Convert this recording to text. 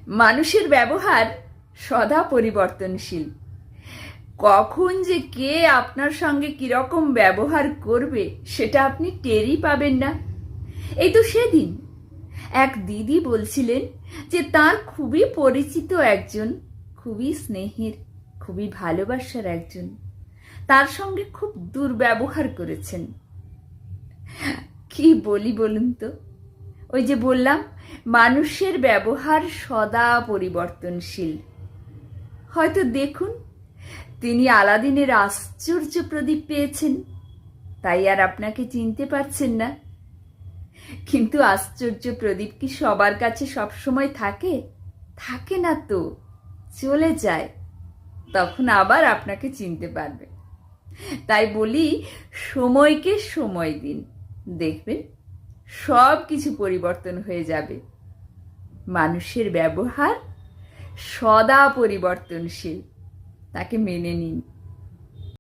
মানুষের ব্যবহার সদা পরিবর্তনশীল। কখন যে কে আপনার সঙ্গে কিরকম ব্যবহার করবে সেটা আপনি টেরই পাবেন না। এই তো সেদিন এক দিদি বলছিলেন যে তার খুবই পরিচিত একজন, খুবই স্নেহের, খুবই ভালোবাসার একজন তার সঙ্গে খুব দুর্ব্যবহার করেছেন। কি বলি বলুন তো? ওই যে বললাম, মানুষের ব্যবহার সদা পরিবর্তনশীল। হয়তো দেখুন, তিনি আলাদিনের আশ্চর্য প্রদীপ পেয়েছেন, তাই আর আপনাকে চিনতে পারছেন না। কিন্তু আশ্চর্য প্রদীপ কি সবার কাছে সবসময় থাকে? থাকে না তো, চলে যায়, তখন আবার আপনাকে চিনতে পারবে। তাই বলি, সময়কে সময় দিন, দেখবেন সব কিছু পরিবর্তন হয়ে যাবে। মানুষের ব্যবহার সদা পরিবর্তনশীল, তাকে মেনে নিন।